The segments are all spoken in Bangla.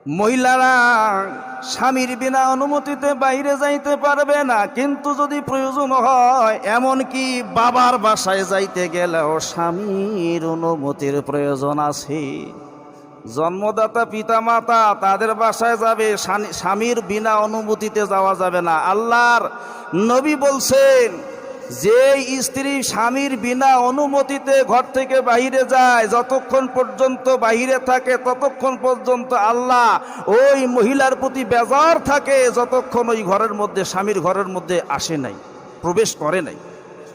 মহিলারা স্বামীর বিনা অনুমতিতে বাইরে যাইতে পারবে না, কিন্তু যদি প্রয়োজন হয়, এমনকি বাবার বাসায় যাইতে গেলেও স্বামীর অনুমতির প্রয়োজন আছে। জন্মদাতা পিতামাতা তাদের বাসায় যাবে, স্বামীর বিনা অনুমতিতে যাওয়া যাবে না। আল্লাহর নবী বলছেন, যে স্ত্রী স্বামীর বিনা অনুমতিতে ঘর থেকে বাইরে যায়, যতক্ষণ পর্যন্ত বাইরে থাকে ততক্ষণ পর্যন্ত আল্লাহ ওই মহিলার প্রতি বেজার থাকে, যতক্ষণ ওই ঘরের মধ্যে, স্বামীর ঘরের মধ্যে আসে নাই, প্রবেশ করে নাই।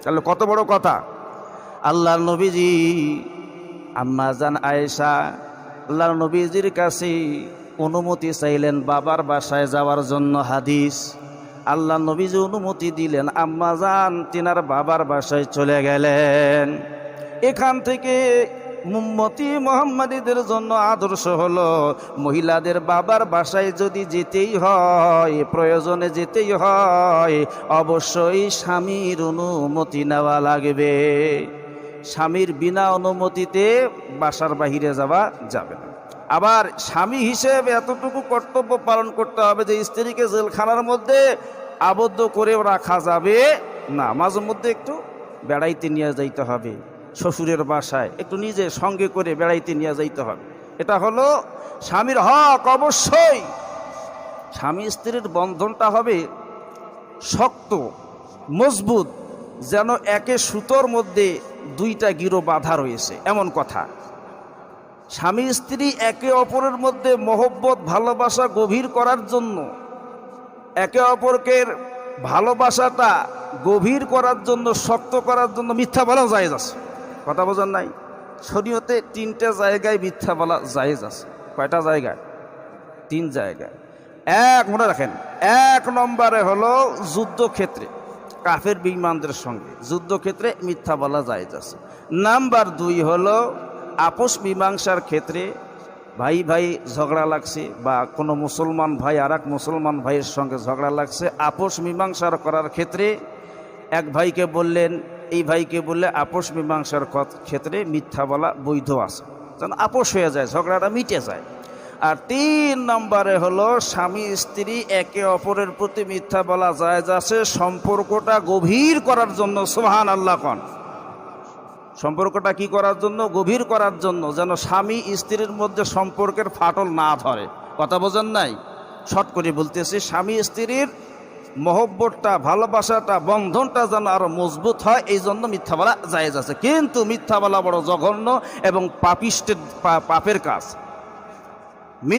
তাহলে কত বড় কথা। আল্লাহর নবীজি আম্মা জান আয়েশা আল্লাহর নবীজির কাছে অনুমতি চাইলেন বাবার বাসায় যাওয়ার জন্য। হাদিস, আল্লাহ নবীজি অনুমতি দিলেন, আম্মা জান তিনার বাবার বাসায় চলে গেলেন। এখান থেকে উম্মতি মুহাম্মাদীদের জন্য আদর্শ হলো, মহিলাদের বাবার বাসায় যদি যেতেই হয়, প্রয়োজনে যেতেই হয়, অবশ্যই স্বামীর অনুমতি নেওয়া লাগবে। স্বামীর বিনা অনুমতিতে বাসার বাহিরে যাওয়া যাবে না। আবার স্বামী হিসেবে এতটুকু কর্তব্য পালন করতে হবে যে স্ত্রীকে জেলখানার মধ্যে আবদ্ধ করে রাখা যাবে না, মাঝে মধ্যে একটু বেড়াইতে নিয়ে যাইতে হবে, শ্বশুরের বাসায় একটু নিজে সঙ্গে করে বেড়াইতে নিয়ে যাইতে হবে। এটা হলো স্বামীর হক। অবশ্যই স্বামী স্ত্রীর বন্ধনটা হবে শক্ত, মজবুত, যেন একে সুতোর মধ্যে দুইটা গিরো বাঁধা রয়েছে, এমন কথা। স্বামী স্ত্রী একে অপরের মধ্যে মহব্বত, ভালোবাসা গভীর করার জন্য, একে অপরকে ভালোবাসাটা গভীর করার জন্য, শক্ত করার জন্য মিথ্যা বলা জায়েজ আছে। কথা বোঝেন নাই? শরীয়তে 3টে জায়গায় মিথ্যা বলা জায়েজ আছে। কয়টা জায়গায়? 3 জায়গায়। মনে রাখেন, 1 নম্বরে হলো যুদ্ধক্ষেত্রে, কাফের বেঈমানদের সঙ্গে যুদ্ধক্ষেত্রে মিথ্যা বলা জায়েজ আছে। নাম্বার 2 হলো আপোষ মীমাংসার ক্ষেত্রে, ভাই ভাই ঝগড়া লাগছে, বা কোনো মুসলমান ভাই আর এক মুসলমান ভাইয়ের সঙ্গে ঝগড়া লাগছে, আপোষ মীমাংসার করার ক্ষেত্রে এক ভাইকে বললেন, এই ভাইকে বললে আপোষ মীমাংসার ক্ষেত্রে মিথ্যা বলা বৈধ আছে, যেন আপোষ হয়ে যায়, ঝগড়াটা মিটে যায়। আর 3 নম্বরে হলো স্বামী স্ত্রী একে অপরের প্রতি মিথ্যা বলা জায়েজ আছে সম্পর্কটা গভীর করার জন্য। সুবহানাল্লাহ কোন। সম্পর্কটা কি করার জন্য? গভীর করার জন্য, যেন স্বামী স্ত্রীর মধ্যে সম্পর্কের ফাটল না ধরে। কথা বোঝেন নাই? শর্ট করে বলতেছি, স্বামী স্ত্রীর মহব্বতটা, ভালোবাসাটা, বন্ধনটা যেন আরো মজবুত হয়, এই জন্য মিথ্যা বলা জায়েজ আছে। কিন্তু মিথ্যা বলা বড় জঘন্য এবং পাপিষ্টের পাপের কাজ।